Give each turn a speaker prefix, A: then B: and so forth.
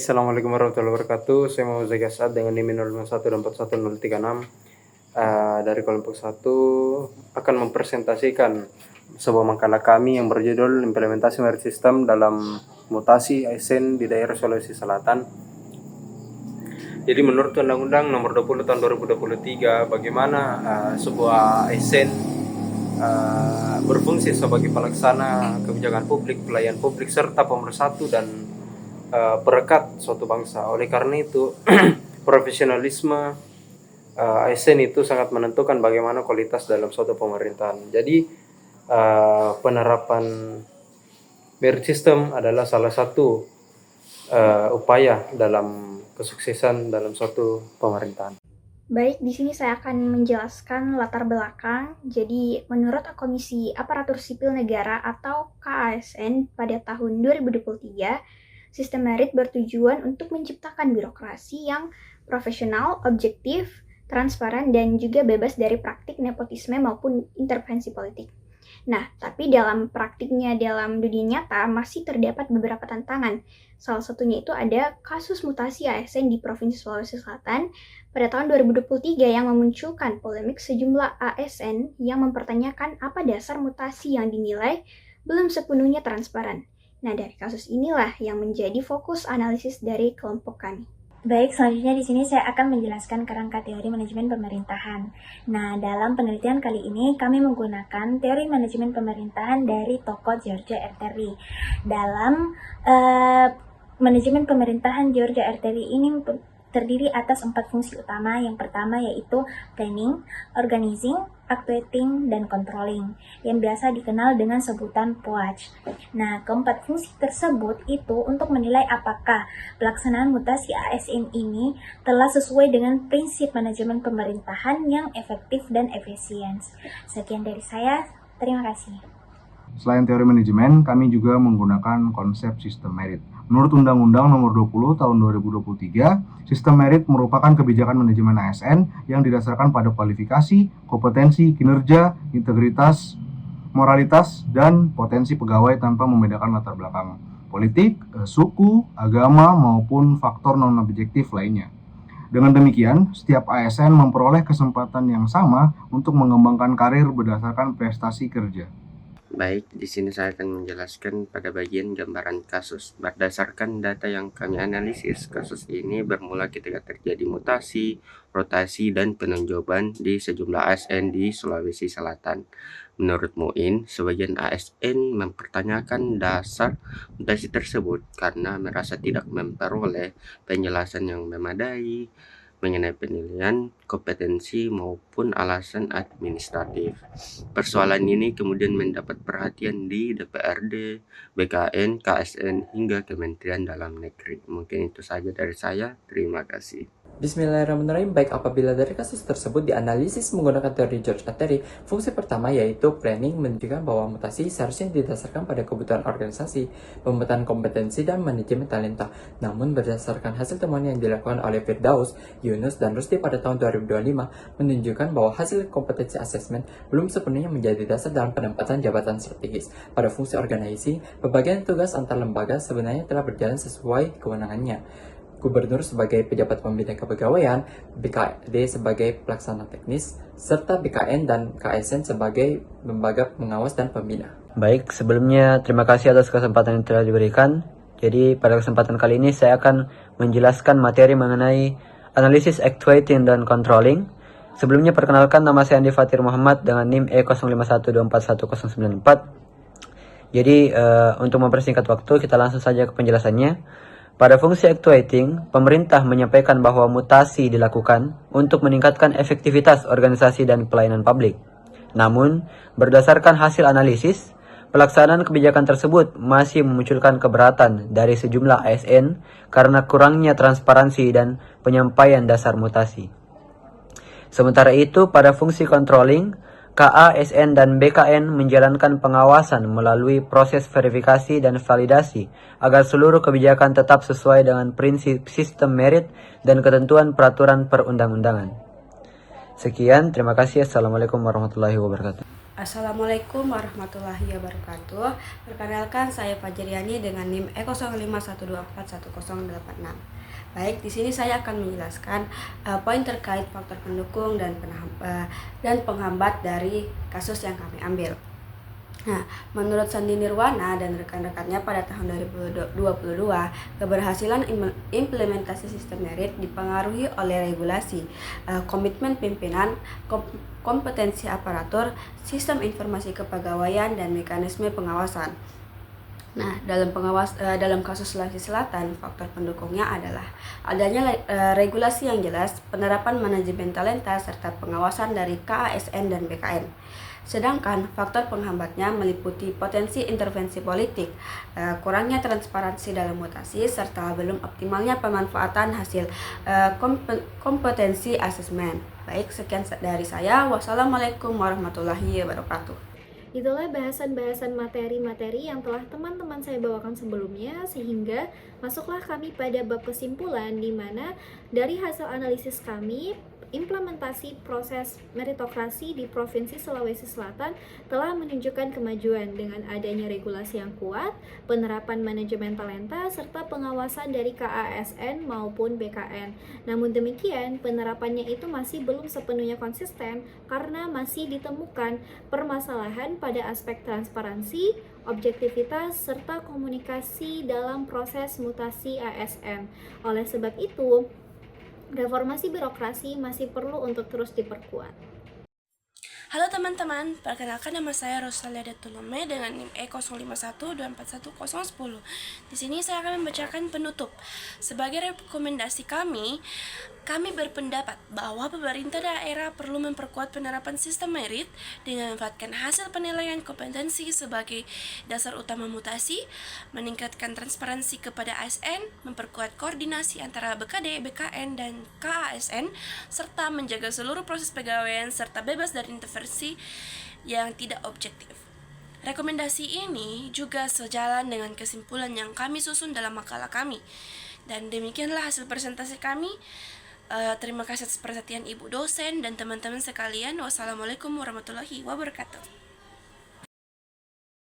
A: Assalamualaikum warahmatullahi wabarakatuh. Saya mau Zaki Asad dengan NIM 051 dan 41036. Dari kelompok 1 akan mempresentasikan sebuah makalah kami yang berjudul Implementasi Merit System dalam Mutasi ASN di Daerah Sulawesi Selatan. Jadi menurut Undang-Undang Nomor 20 Tahun 2023, bagaimana sebuah ASN berfungsi sebagai pelaksana kebijakan publik, pelayan publik, serta pemersatu dan perekat suatu bangsa. Oleh karena itu, profesionalisme ASN itu sangat menentukan bagaimana kualitas dalam suatu pemerintahan. Jadi penerapan merit system adalah salah satu upaya dalam kesuksesan dalam suatu pemerintahan.
B: Baik, di sini saya akan menjelaskan latar belakang. Jadi, menurut Komisi Aparatur Sipil Negara atau KASN pada tahun 2023, sistem merit bertujuan untuk menciptakan birokrasi yang profesional, objektif, transparan, dan juga bebas dari praktik nepotisme maupun intervensi politik. Nah, tapi dalam praktiknya dalam dunia nyata masih terdapat beberapa tantangan. Salah satunya itu ada kasus mutasi ASN di Provinsi Sulawesi Selatan pada tahun 2023 yang memunculkan polemik sejumlah ASN yang mempertanyakan apa dasar mutasi yang dinilai belum sepenuhnya transparan. Nah, dari kasus inilah yang menjadi fokus analisis dari kelompok kami.
C: Baik, selanjutnya di sini saya akan menjelaskan kerangka teori manajemen pemerintahan. Nah, dalam penelitian kali ini kami menggunakan teori manajemen pemerintahan dari tokoh George R. Terry. Dalam manajemen pemerintahan George R. Terry ini terdiri atas 4 fungsi utama. Yang pertama yaitu planning, organizing, actuating, dan controlling, yang biasa dikenal dengan sebutan POAC. Nah, keempat fungsi tersebut itu untuk menilai apakah pelaksanaan mutasi ASN ini telah sesuai dengan prinsip manajemen pemerintahan yang efektif dan efisien. Sekian dari saya, terima kasih.
D: Selain teori manajemen, kami juga menggunakan konsep sistem merit. Menurut Undang-Undang Nomor 20 Tahun 2023, sistem merit merupakan kebijakan manajemen ASN yang didasarkan pada kualifikasi, kompetensi, kinerja, integritas, moralitas, dan potensi pegawai tanpa membedakan latar belakang politik, suku, agama, maupun faktor non-objektif lainnya. Dengan demikian, setiap ASN memperoleh kesempatan yang sama untuk mengembangkan karir berdasarkan prestasi kerja.
E: Baik, di sini saya akan menjelaskan pada bagian gambaran kasus. Berdasarkan data yang kami analisis, kasus ini bermula ketika terjadi mutasi, rotasi, dan penonjoban di sejumlah ASN di Sulawesi Selatan. Menurut Muin, sebagian ASN mempertanyakan dasar mutasi tersebut karena merasa tidak memperoleh penjelasan yang memadai mengenai penilaian kompetensi maupun alasan administratif. Persoalan ini kemudian mendapat perhatian di DPRD, BKN, KSN, hingga Kementerian Dalam Negeri. Mungkin itu saja dari saya. Terima kasih.
F: Bismillahirrahmanirrahim. Baik, apabila dari kasus tersebut dianalisis menggunakan teori George R. Terry, fungsi pertama yaitu planning menunjukkan bahwa mutasi seharusnya didasarkan pada kebutuhan organisasi, pemetaan kompetensi, dan manajemen talenta. Namun berdasarkan hasil temuan yang dilakukan oleh Firdaus, Yunus, dan Rusdi pada tahun 2025 menunjukkan bahwa hasil kompetensi asesmen belum sepenuhnya menjadi dasar dalam penempatan jabatan strategis. Pada fungsi organisasi, pembagian tugas antar lembaga sebenarnya telah berjalan sesuai kewenangannya. Gubernur sebagai pejabat pembina kepegawaian, BKD sebagai pelaksana teknis, serta BKN dan KSN sebagai lembaga pengawas dan pembina.
G: Baik, sebelumnya terima kasih atas kesempatan yang telah diberikan. Jadi pada kesempatan kali ini saya akan menjelaskan materi mengenai analisis actuating dan controlling. Sebelumnya perkenalkan, nama saya Andi Fatir Muhammad dengan NIM E0512411094. Jadi untuk mempersingkat waktu, kita langsung saja ke penjelasannya. Pada fungsi actuating, pemerintah menyampaikan bahwa mutasi dilakukan untuk meningkatkan efektivitas organisasi dan pelayanan publik. Namun, berdasarkan hasil analisis, pelaksanaan kebijakan tersebut masih memunculkan keberatan dari sejumlah ASN karena kurangnya transparansi dan penyampaian dasar mutasi. Sementara itu, pada fungsi controlling, KASN dan BKN menjalankan pengawasan melalui proses verifikasi dan validasi agar seluruh kebijakan tetap sesuai dengan prinsip sistem merit dan ketentuan peraturan perundang-undangan. Sekian, terima kasih. Assalamualaikum warahmatullahi wabarakatuh.
H: Assalamualaikum warahmatullahi wabarakatuh. Perkenalkan, saya Fajriani dengan NIM E0512410086. Baik, di sini saya akan menjelaskan poin terkait faktor pendukung dan penghambat dari kasus yang kami ambil. Nah, menurut Sandi Nirwana dan rekan-rekannya pada tahun 2022, keberhasilan implementasi sistem merit dipengaruhi oleh regulasi, komitmen pimpinan, kompetensi aparatur, sistem informasi kepegawaian, dan mekanisme pengawasan. Nah, dalam kasus Sulawesi Selatan, faktor pendukungnya adalah adanya regulasi yang jelas, penerapan manajemen talenta, serta pengawasan dari KASN dan BKN. Sedangkan faktor penghambatnya meliputi potensi intervensi politik, kurangnya transparansi dalam mutasi, serta belum optimalnya pemanfaatan hasil kompetensi asesmen. Baik, sekian dari saya. Wassalamualaikum warahmatullahi wabarakatuh.
B: Itulah bahasan-bahasan materi-materi yang telah teman-teman saya bawakan sebelumnya, sehingga masuklah kami pada bab kesimpulan, di mana dari hasil analisis kami, implementasi proses meritokrasi di Provinsi Sulawesi Selatan telah menunjukkan kemajuan dengan adanya regulasi yang kuat, penerapan manajemen talenta, serta pengawasan dari KASN maupun BKN. Namun demikian, penerapannya itu masih belum sepenuhnya konsisten karena masih ditemukan permasalahan pada aspek transparansi, objektivitas, serta komunikasi dalam proses mutasi ASN. Oleh sebab itu, reformasi birokrasi masih perlu untuk terus diperkuat.
I: Halo teman-teman, perkenalkan nama saya Rosalia Datulome dengan NIM E0512410010. Di sini saya akan membacakan penutup. Sebagai rekomendasi kami berpendapat bahwa pemerintah daerah perlu memperkuat penerapan sistem merit dengan memanfaatkan hasil penilaian kompetensi sebagai dasar utama mutasi, meningkatkan transparansi kepada ASN, memperkuat koordinasi antara BKD, BKN, dan KASN, serta menjaga seluruh proses pegawaian serta bebas dari intervensi yang tidak objektif. Rekomendasi ini juga sejalan dengan kesimpulan yang kami susun dalam makalah kami. Dan demikianlah hasil presentasi kami. Terima kasih atas perhatian Ibu dosen dan teman-teman sekalian. Wassalamualaikum warahmatullahi wabarakatuh.